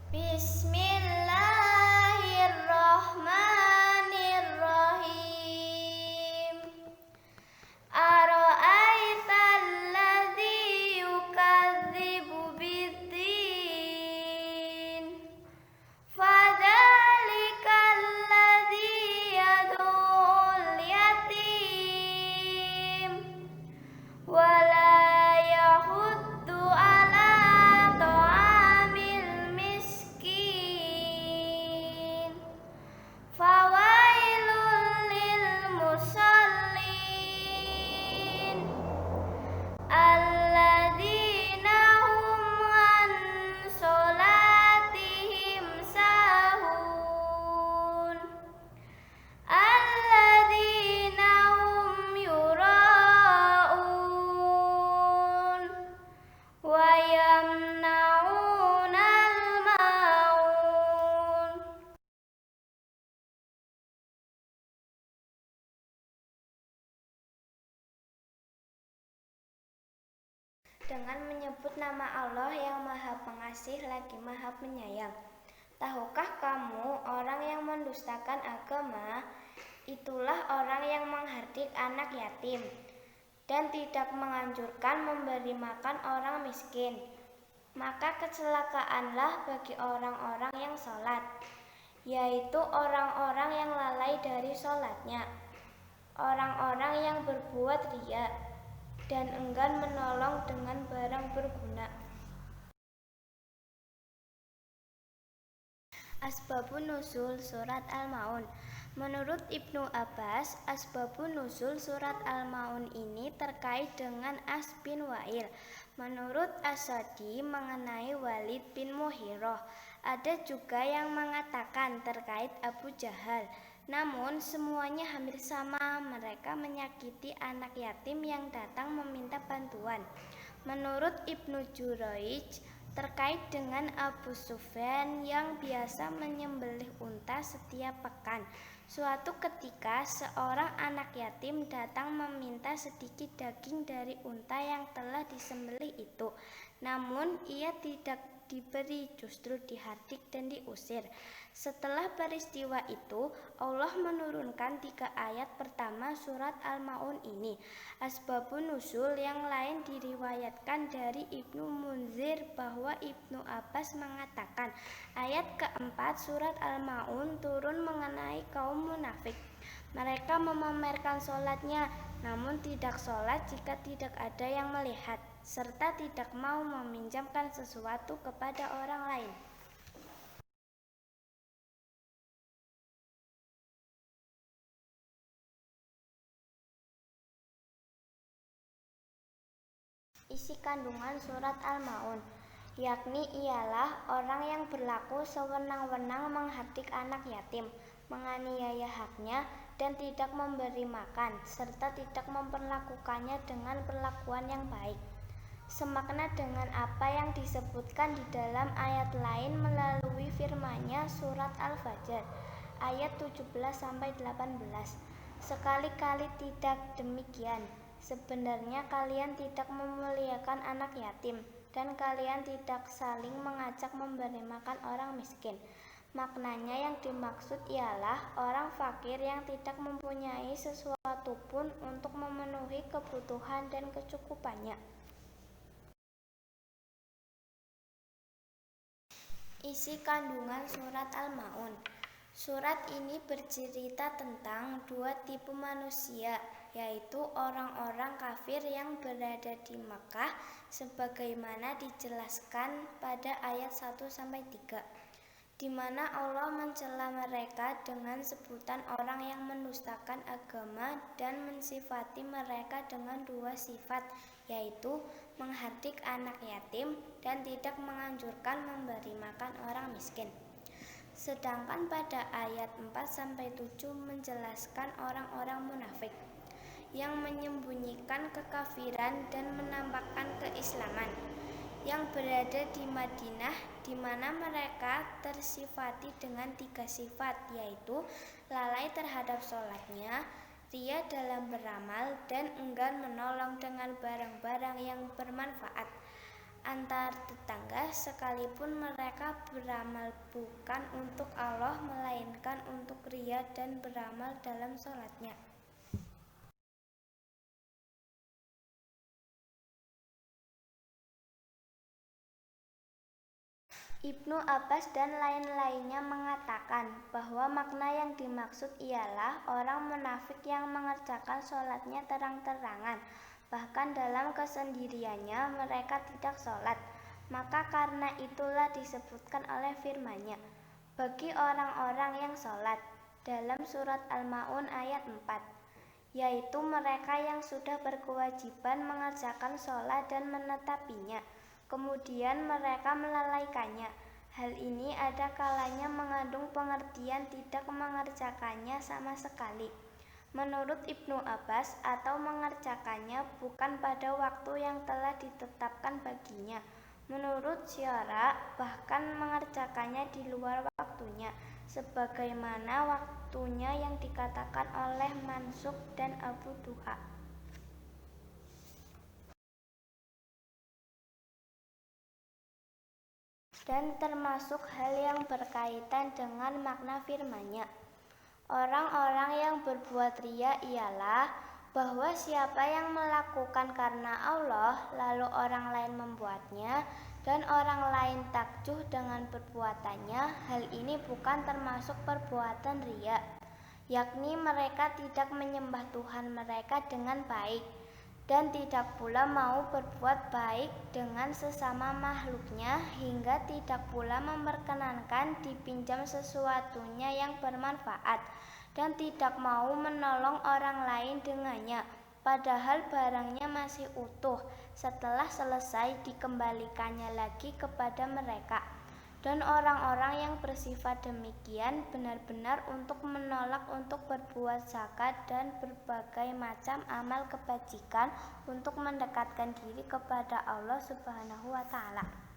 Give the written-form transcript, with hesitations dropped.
Bismillahirrahmanirrahim. Ara'aital ladzi yukadzibu biddin, fadzalikal ladzi yad'ul yatim wala yahuddu ala ta'amil miskin, fawailul lil musallin alladzina hum an sholatihim sahun alladzina hum yura'un wa yamna'unal ma'un. Dengan menyebut nama Allah yang Maha Pengasih lagi Maha Penyayang. Tahukah kamu orang yang mendustakan agama? Itulah orang yang menghardik anak yatim dan tidak menganjurkan memberi makan orang miskin. Maka kecelakaanlah bagi orang-orang yang sholat, yaitu orang-orang yang lalai dari sholatnya, orang-orang yang berbuat riya dan enggan menolong dengan barang berguna. Asbabun Nuzul Surat Al-Maun. Menurut Ibnu Abbas, Asbabun Nuzul Surat Al-Maun ini terkait dengan As bin Wa'il. Menurut As-Sadi mengenai Walid bin Mughirah. Ada juga yang mengatakan terkait Abu Jahal. Namun semuanya hampir sama, mereka menyakiti anak yatim yang datang meminta bantuan. Menurut Ibnu Jurayj, terkait dengan Abu Sufyan yang biasa menyembelih unta setiap pekan. Suatu ketika seorang anak yatim datang meminta sedikit daging dari unta yang telah disembelih itu. Namun ia tidak diberi, justru dihardik dan diusir. Setelah peristiwa itu, Allah menurunkan 3 ayat pertama surat Al-Maun ini. Asbabun Nuzul yang lain diriwayatkan dari Ibnu Munzir bahwa Ibnu Abbas mengatakan ayat keempat surat Al-Maun turun mengenai kaum munafik. Mereka memamerkan sholatnya, namun tidak sholat jika tidak ada yang melihat, serta tidak mau meminjamkan sesuatu kepada orang lain. Isi kandungan surat Al-Maun, yakni ialah orang yang berlaku sewenang-wenang menghardik anak yatim, menganiaya haknya, dan tidak memberi makan, serta tidak memperlakukannya dengan perlakuan yang baik. Semakna dengan apa yang disebutkan di dalam ayat lain melalui firman-Nya surat Al-Fajr ayat 17-18. Sekali-kali tidak demikian. Sebenarnya kalian tidak memuliakan anak yatim, dan kalian tidak saling mengajak memberi makan orang miskin. Maknanya yang dimaksud ialah orang fakir yang tidak mempunyai sesuatu pun untuk memenuhi kebutuhan dan kecukupannya. Isi kandungan surat Al-Maun. Surat ini bercerita tentang 2 tipe manusia, yaitu orang-orang kafir yang berada di Makkah sebagaimana dijelaskan pada ayat 1-3, di mana Allah mencela mereka dengan sebutan orang yang mendustakan agama dan mensifati mereka dengan 2 sifat, yaitu menghardik anak yatim dan tidak menganjurkan memberi makan orang miskin. Sedangkan pada ayat 4-7 menjelaskan orang-orang munafik yang menyembunyikan kekafiran dan menampakkan keislaman, yang berada di Madinah, di mana mereka tersifati dengan 3 sifat, yaitu lalai terhadap sholatnya, riya dalam beramal, dan enggan menolong dengan barang-barang yang bermanfaat. antar tetangga sekalipun mereka beramal bukan untuk Allah melainkan untuk riya dan beramal dalam sholatnya. Ibnu Abbas dan lain-lainnya mengatakan bahwa makna yang dimaksud ialah orang munafik yang mengerjakan sholatnya terang-terangan, bahkan dalam kesendiriannya mereka tidak sholat. Maka karena itulah disebutkan oleh firman-Nya, bagi orang-orang yang sholat, dalam surat Al-Ma'un ayat 4, yaitu mereka yang sudah berkewajiban mengerjakan sholat dan menetapinya, kemudian mereka melalaikannya. Hal ini ada kalanya mengandung pengertian tidak mengerjakannya sama sekali. Menurut Ibnu Abbas, atau mengerjakannya bukan pada waktu yang telah ditetapkan baginya. Menurut Syara, bahkan mengerjakannya di luar waktunya, sebagaimana waktunya yang dikatakan oleh Mansuk dan Abu Duha. Dan termasuk hal yang berkaitan dengan makna firman-Nya, orang-orang yang berbuat riya ialah bahwa siapa yang melakukan karena Allah lalu orang lain membuatnya dan orang lain takjuh dengan perbuatannya, hal ini bukan termasuk perbuatan riya, yakni mereka tidak menyembah Tuhan mereka dengan baik dan tidak pula mau berbuat baik dengan sesama makhluknya, hingga tidak pula memperkenankan dipinjam sesuatunya yang bermanfaat, dan tidak mau menolong orang lain dengannya, padahal barangnya masih utuh setelah selesai dikembalikannya lagi kepada mereka. Dan orang-orang yang bersifat demikian benar-benar untuk menolak untuk berbuat zakat dan berbagai macam amal kebajikan untuk mendekatkan diri kepada Allah Subhanahu wa Ta'ala.